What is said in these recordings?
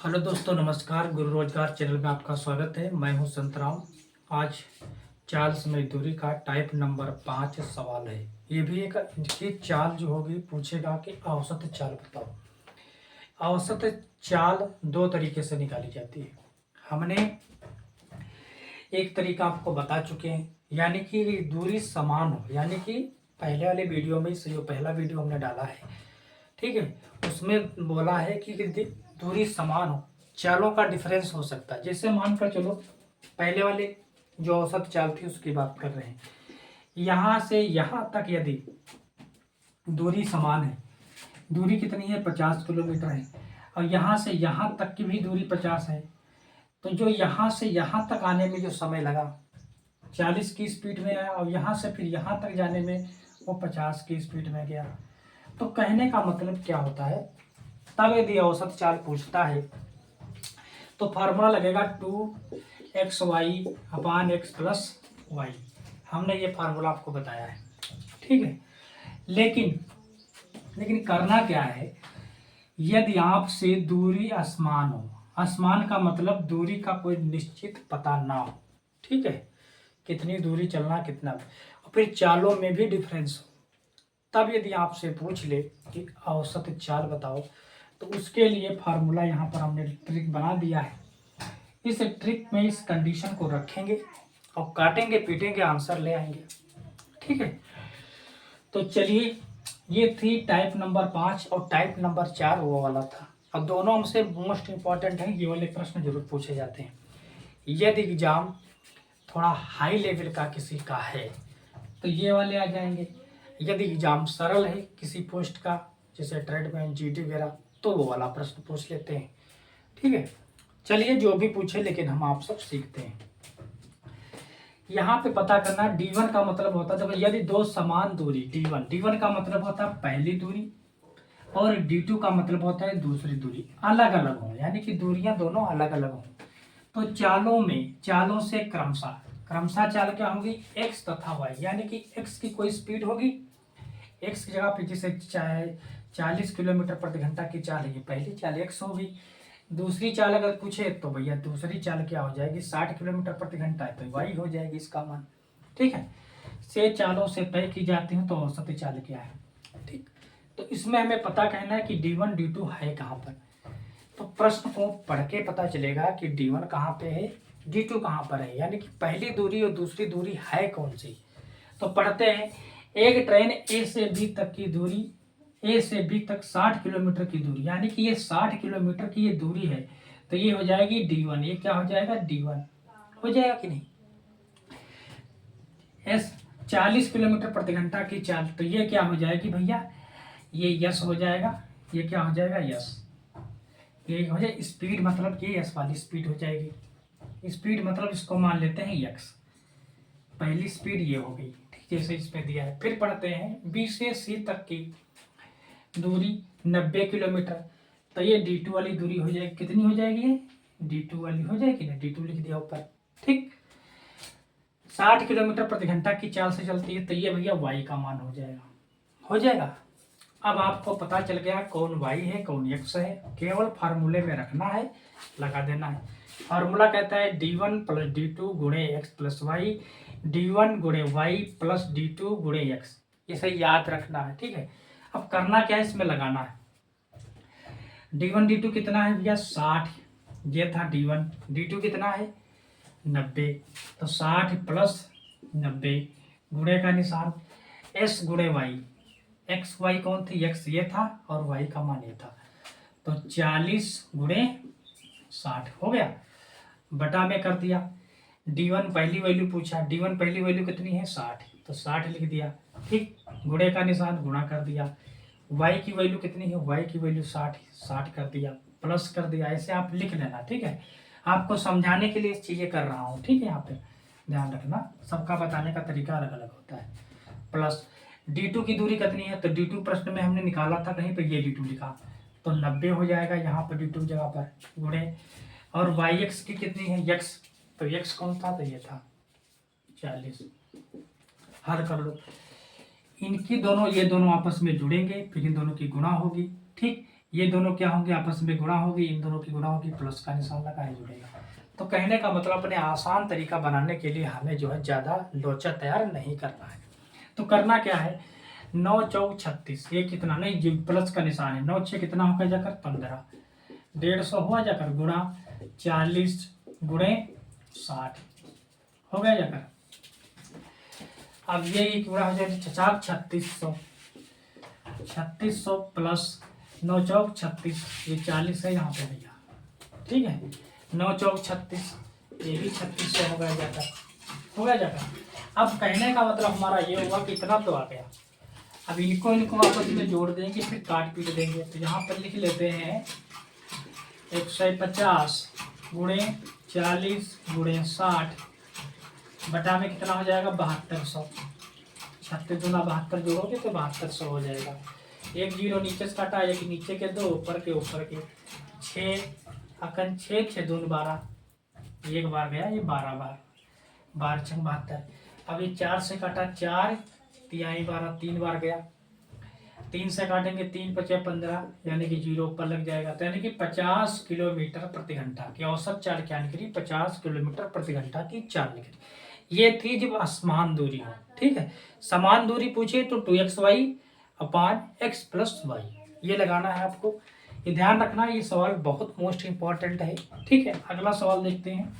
Hello दोस्तों, नमस्कार। गुरु रोजगार चैनल में आपका स्वागत है। मैं हूं संतराम। आज चार्ल्स मजदूरी का टाइप नंबर 5 सवाल है। ये भी एक इनकी चाल जो होगी, पूछेगा कि औसत चाल बताओ। औसत चाल दो तरीके से निकाली जाती है। हमने एक तरीका आपको बता चुके हैं, यानी कि दूरी समान हो, यानी कि पहले वाले वीडियो में से जो पहला वीडियो हमने डाला है, ठीक है, उसमें बोला है कि दूरी समान हो, चालों का डिफरेंस हो सकता है। जैसे मानकर चलो, पहले वाले जो औसत चाल थी उसकी बात कर रहे हैं। यहाँ से यहाँ तक यदि दूरी समान है, दूरी कितनी है, 50 किलोमीटर है, और यहाँ से यहाँ तक की भी दूरी 50 है, तो जो यहाँ से यहाँ तक आने में जो समय लगा 40 की स्पीड में आया, और यहाँ से फिर यहाँ तक जाने में वो 50 की स्पीड में गया। तो कहने का मतलब क्या होता है, तब यदि औसत चाल पूछता है तो फार्मूला लगेगा 2xy/x+y। हमने ये फार्मूला आपको बताया है, ठीक है। लेकिन लेकिन करना क्या है, यदि आपसे दूरी असमान हो, असमान का मतलब दूरी का कोई निश्चित पता ना हो, ठीक है, कितनी दूरी चलना कितना, और फिर चालों में भी डिफरेंस हो, तब यदि आपसे पूछ ले कि औसत चाल बताओ, तो उसके लिए फार्मूला यहाँ पर हमने ट्रिक बना दिया है। इस ट्रिक में इस कंडीशन को रखेंगे और काटेंगे पीटेंगे, आंसर ले आएंगे, ठीक है। तो चलिए, ये थी टाइप नंबर 5 और टाइप नंबर 4 वो वाला था। अब दोनों हमसे मोस्ट इंपॉर्टेंट है, ये वाले प्रश्न जरूर पूछे जाते हैं। यदि एग्जाम थोड़ा हाई लेवल का किसी का है तो ये वाले आ जाएंगे। यदि एग्जाम सरल है किसी पोस्ट का, जैसे ट्रेडमैन, जीडी वगैरह, तो वो वाला प्रश्न पूछ लेते हैं, ठीक है। चलिए, जो भी पूछे, लेकिन हम आप सब सीखते हैं। यहाँ पे पता करना, D1 का मतलब होता है, देखो, यदि दो समान दूरी D1 का मतलब होता है पहली दूरी, और D2 का मतलब होता है दूसरी दूरी, अलग अलग हो, यानी कि दूरियां दोनों अलग अलग हो, तो चालों से क्रमशः क्रमशः चाल क्या होगी, x तथा y, यानी कि x की कोई स्पीड होगी, x की जगह पे जैसे चाहे 40 किलोमीटर प्रति घंटा की चाल है, ये पहली चाल x होगी। दूसरी चाल अगर पूछे तो भैया दूसरी चाल क्या हो जाएगी, 60 किलोमीटर प्रति घंटा है, तो y हो जाएगी इसका मान, ठीक है। से चालों से तय की जाती है, तो औसत चाल क्या है, ठीक। तो इसमें हमें पता कहना है कि D1 D2 है कहाँ पर, तो प्रश्न को पढ़ के पता चलेगा कि D1 कहाँ पे है, D2 कहाँ पर है, यानी कि पहली दूरी और दूसरी दूरी है कौन सी। तो पढ़ते हैं, एक ट्रेन ए से बी तक की दूरी, ए से बी तक 60 किलोमीटर की दूरी, यानी कि ये 60 किलोमीटर की ये दूरी है, तो ये हो जाएगी D1। ये क्या हो जाएगा, D1 हो जाएगा कि नहीं। एस 40 किलोमीटर प्रति घंटा की चाल, तो ये क्या हो जाएगी भैया, ये यस हो जाएगा। ये क्या हो जाएगा, यस। ये हो जाए स्पीड, मतलब ये यस वाली स्पीड हो जाएगी। स्पीड मतलब इसको मान लेते हैं यक्स, पहली स्पीड ये हो गई, ठीक, जैसे इसमें दिया है। फिर पढ़ते हैं, बी से सी तक की दूरी 90 किलोमीटर, तो ये D2 वाली दूरी हो जाएगी, कितनी हो जाएगी, ये D2 वाली हो जाएगी ना, D2 लिख दिया ऊपर, ठीक। 60 किलोमीटर प्रति घंटा की चाल से चलती है, तो ये भैया y का मान हो जाएगा, हो जाएगा। अब आपको पता चल गया कौन y है कौन x है, केवल फार्मूले में रखना है, लगा देना है। फार्मूला कहता है D1 + D2 गुणे x + y, D1 गुणे y + D2 गुणे x, ये सही याद रखना है, ठीक है। अब करना क्या है, इसमें लगाना है। D1 D2 कितना है भैया, 60, ये था D1। D2 कितना है, 90, तो 60 + 90 गुणे का निशान s गुणे y, एक्स वाई कौन थी, एक्स ये था और वाई का मान ये था, तो 40 गुणे 60 हो गया, बटा में कर दिया। D1 पहली वैल्यू पूछा, D1 पहली वैल्यू कितनी है, 60, तो 60 लिख दिया, ठीक। गुणे का निशान, गुणा कर दिया। y की वैल्यू कितनी है, y की वैल्यू 60, 60 कर दिया, प्लस कर दिया। ऐसे आप लिख लेना, ठीक है। आपको समझाने के लिए इस चीज़ें कर रहा हूँ, ठीक है। यहाँ पे ध्यान रखना, सबका बताने का तरीका अलग अलग होता है। प्लस D2 की दूरी कितनी है, तो D2 प्रश्न में हमने निकाला था कहीं पे, ये D2 लिखा, तो 90 हो जाएगा यहाँ पर D2 जगह पर, गुणे, और yx की कितनी है, x, तो x कौन था, तो ये था 40। हल कर लो, इनकी दोनों, ये दोनों आपस में जुड़ेंगे, फिर इन दोनों की गुणा होगी, ठीक। ये दोनों क्या होंगे, आपस में गुणा होगी, इन दोनों की गुणा होगी, प्लस का निशान लगा है, जुड़ेगा। तो कहने का मतलब अपने आसान तरीका बनाने के लिए हमें जो है ज़्यादा लोचा तैयार नहीं करना है। तो करना क्या है, 9 चौक 36, ये कितना नहीं जी, प्लस का निशान है, 9 6 कितना होगा जाकर 15, 150 हुआ जाकर गुणा 40 गुणे 60 हो गया जाकर। अब ये गुणा हो जाएगा 3600, 3600 प्लस 9 चौक 36, ये 40 है यहाँ पे भैया, ठीक है, 9 चौक 36, ये भी 3600 हो गया जाकर, हो गया जाकर। अब कहने का मतलब हमारा ये हुआ कि इतना तो आ गया। अब इनको आपस में जोड़ देंगे, फिर काट पीट देंगे। तो यहाँ पर लिख लेते हैं 150 गुणे 40 गुणे 60 बटा में कितना हो जाएगा 7200, 36 दूना 72 जोड़ोगे तो 7200 हो जाएगा। एक जीरो नीचे से काटा, एक नीचे के दो ऊपर के 6 अकन 6 6 दून 12, एक बार गया ये 12 बार, 12 6 72। अब ये 4 से काटा 4 तिहाई 12, 3 बार गया, 3 से काटेंगे 3 5 15, यानी कि जीरो ऊपर लग जाएगा। तो यानी कि 50 किलोमीटर प्रति घंटा की औसत चाल क्या निकली, 50 किलोमीटर प्रति घंटा की चाल निकली। ये थी जब असमान दूरी हो, ठीक है। समान दूरी पूछे तो 2xy अपान x प्लस वाई, ये लगाना है आपको, ये ध्यान रखना, ये सवाल बहुत मोस्ट इंपॉर्टेंट है, ठीक है। अगला सवाल देखते हैं,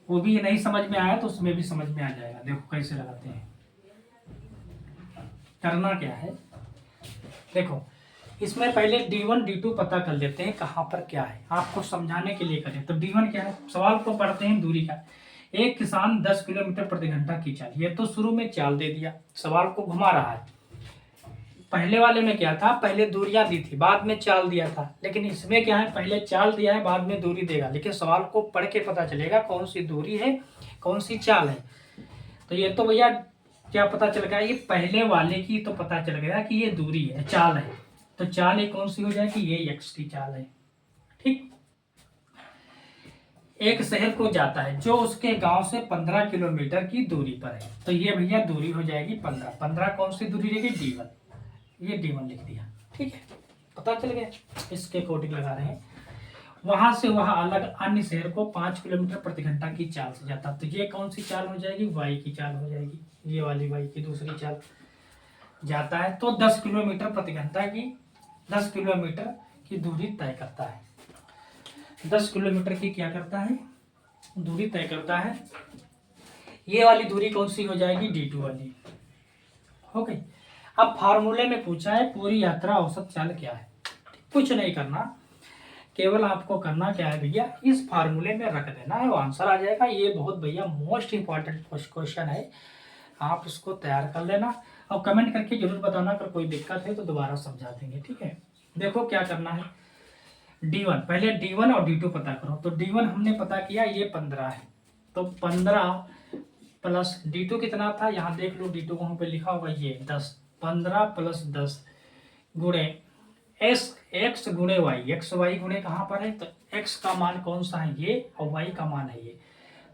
वो भी नहीं समझ में आया तो उसमें भी समझ में आ जाएगा। देखो कैसे लगाते हैं, करना क्या है, देखो इसमें पहले D1 D2 पता कर लेते हैं कहाँ पर क्या है, आपको समझाने के लिए करें। तो D1 क्या है, सवाल को पढ़ते हैं दूरी का। एक किसान 10 किलोमीटर प्रति घंटा की चाल, ये तो शुरू में चाल दे दिया, सवाल को घुमा रहा है। पहले वाले में क्या था, पहले दूरियां दी थी, बाद में चाल दिया था। लेकिन इसमें क्या है, पहले चाल दिया है, बाद में दूरी देगा। लेकिन सवाल को पढ़ के पता चलेगा कौन सी दूरी है, कौन सी चाल है। तो ये तो भैया क्या पता चल गया, ये पहले वाले की तो पता चल गया कि ये दूरी है, चाल है। तो चाल ये कौन सी हो जाएगी, ये x की चाल है, ठीक। एक शहर को जाता है जो उसके गांव से 15 किलोमीटर की दूरी पर है। तो ये भैया दूरी हो जाएगी 15, 15 कौन सी दूरी रहेगी, D1, ये D1 लिख दिया, ठीक है, पता चल गया। इसके अकॉर्डिंग लगा रहे हैं। वहां से वहां अलग अन्य शहर को 5 किलोमीटर प्रति घंटा की चाल से जाता, तो ये कौन सी चाल हो जाएगी, y की चाल हो जाएगी, ये वाली y की दूसरी चाल जाता है। तो 10 किलोमीटर प्रति घंटा की 10 किलोमीटर की दूरी तय करता है, 10 किलोमीटर की क्या करता है, दूरी तय करता है। ये वाली दूरी कौन सी हो जाएगी, D2 वाली हो गई। अब फार्मूले में पूछा है पूरी यात्रा औसत चाल क्या है, कुछ नहीं करना, केवल आपको करना क्या है भैया, इस फार्मूले में रख देना है, वो आंसर आ जाएगा। ये बहुत भैया मोस्ट इंपॉर्टेंट क्वेश्चन है, आप इसको तैयार कर लेना और कमेंट करके जरूर बताना, अगर कोई दिक्कत है तो दोबारा समझा देंगे, ठीक है। देखो क्या करना है, D1 पहले D1 और D2 पता करो। तो D1 हमने पता किया, ये 15 है, तो 15 प्लस D2 कितना था, यहाँ देख लो, D2 वहाँ पे लिखा होगा ये 10, 15 प्लस 10 गुणे x गुणे y, x y गुणे कहाँ पर है, तो x का मान कौन सा है, ये, और y का मान है ये।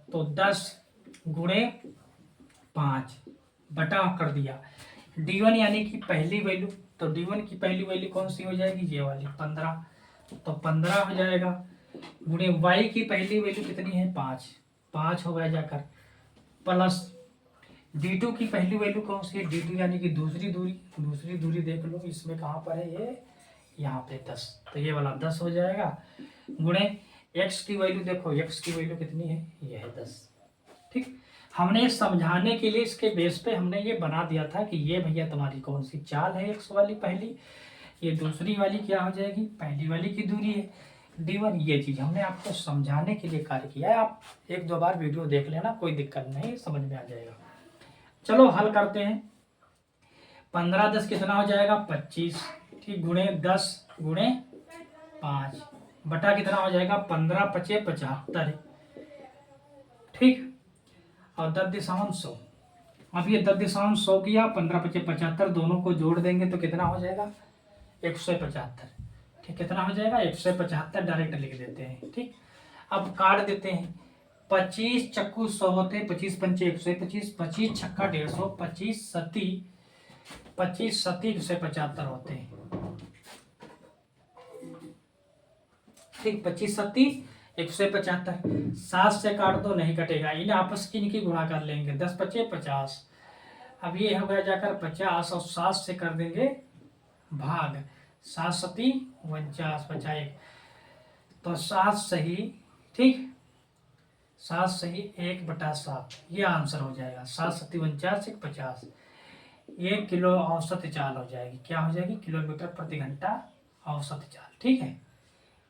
तो 10 गुणे 5 बटा कर दिया D1 यानी कि पहली वैल्यू। तो D1 की पहली वैल्यू कौन सी हो जाएगी, ये वाली 15, तो 15 हो जाएगा, गुणे y की पहली वैल्यू कितनी है, 5 हो गया जाकर, प्लस D2 की पहली वैल्यू कौन सी है, D2 यानी कि दूसरी दूरी देख लो, इसमें कहाँ पर है, ये यहाँ पे 10, तो ये वाला 10 हो जाएगा, गुणे x की वैल्यू देखो, x की वैल्यू कितनी है, ये है 10, ठीक। हमने समझाने के लिए इसके बेस पे हमने ये बना दिया था कि ये भैया तुम्हारी कौन सी चाल है, x वाली पहली, ये दूसरी वाली क्या हो जाएगी, पहली वाली की दूरी है D1। ये चीज हमने आपको समझाने के लिए कार्य किया है, आप 1-2 बार वीडियो देख लेना, कोई दिक्कत नहीं, समझ में आ जाएगा। चलो हल करते हैं, 15 10 कितना हो जाएगा, 25, ठीक, गुणे 10 गुणे 5 बटा कितना हो जाएगा, 15 5 75, ठीक, और 10 दिशाओं 100। अब ये 10 दिशाओं 100 किया, 15 5 75, दोनों को जोड़ देंगे तो कितना हो जाएगा, 175, ठीक, कितना हो जाएगा, 175, डायरेक्ट लिख देते हैं, ठीक। अब काट देते हैं, 25 चक्कू 100 होते, 25 पंचे 125, 25 छक्का 150, 25 सती 175 होते हैं, ठीक, 25 सत्ती 175, 7 से काट दो नहीं कटेगा, इन आपस की इनकी गुणा कर लेंगे, 10 पचे 50। अब ये हो गया जाकर 50 और 7 से कर देंगे भाग, 7 सती 49 बचा 1, तो 7 सही, ठीक, 7 सही 1/7, ये आंसर हो जाएगा। 7 सती 49 1 50, 1 किलो औसत चाल हो जाएगी, क्या हो जाएगी, किलोमीटर प्रति घंटा औसत चाल, ठीक है।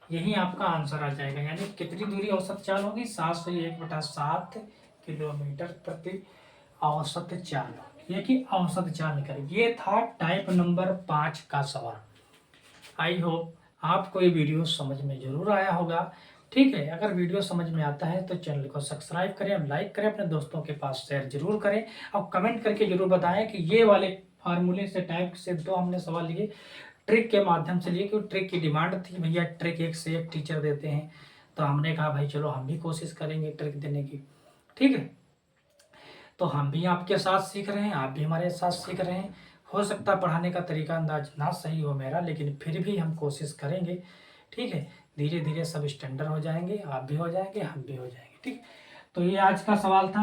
यही आपका आंसर आ जाएगा, यानी कितनी दूरी औसत चाल होगी, 7 से 1/7 किलोमीटर प्रति औसत चाल, ये कि औसत चाल निकल। ये था टाइप नंबर 5 का सवाल। आई होप आपको ये वीडियो समझ में जरूर आया होगा, ठीक है। अगर वीडियो समझ में आता है तो चैनल को सब्सक्राइब करें, लाइक करें, अपने दोस्तों के पास शेयर जरूर करें, और कमेंट करके जरूर बताएं कि ये वाले फार्मूले से टाइप से दो हमने सवाल लिए, ट्रिक के माध्यम से लिए, क्योंकि ट्रिक की डिमांड थी, भैया ट्रिक एक से एक टीचर देते हैं, तो हमने कहा भाई चलो हम भी कोशिश करेंगे ट्रिक देने की, ठीक है। तो हम भी आपके साथ सीख रहे हैं, आप भी हमारे साथ सीख रहे हैं। हो सकता है पढ़ाने का तरीका अंदाज ना सही हो मेरा, लेकिन फिर भी हम कोशिश करेंगे, ठीक है। धीरे धीरे सब स्टैंडर्ड हो जाएंगे, आप भी हो जाएंगे, हम भी हो जाएंगे, ठीक। तो ये आज का सवाल था,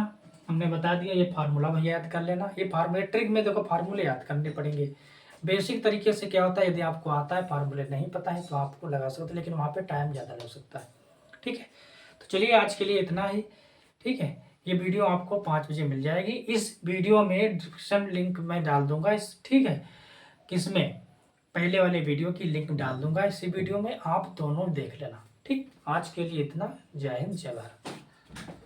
हमने बता दिया। ये फार्मूला भैया याद कर लेना, ये फार्मूले ट्रिक में देखो फार्मूले याद करने पड़ेंगे बेसिक तरीके से। क्या होता है, यदि आपको आता है, फार्मूले नहीं पता है तो आपको लगा सकते हैं, लेकिन वहाँ पे टाइम ज़्यादा लग सकता है, ठीक है। तो चलिए आज के लिए इतना ही, ठीक है। ये वीडियो आपको 5 बजे मिल जाएगी। इस वीडियो में डिस्क्रिप्शन लिंक मैं डाल दूंगा, इस, ठीक है, किसमें, पहले वाले वीडियो की लिंक डाल दूंगा इसी वीडियो में, आप दोनों देख लेना, ठीक। आज के लिए इतना, जय हिंद जय भारत।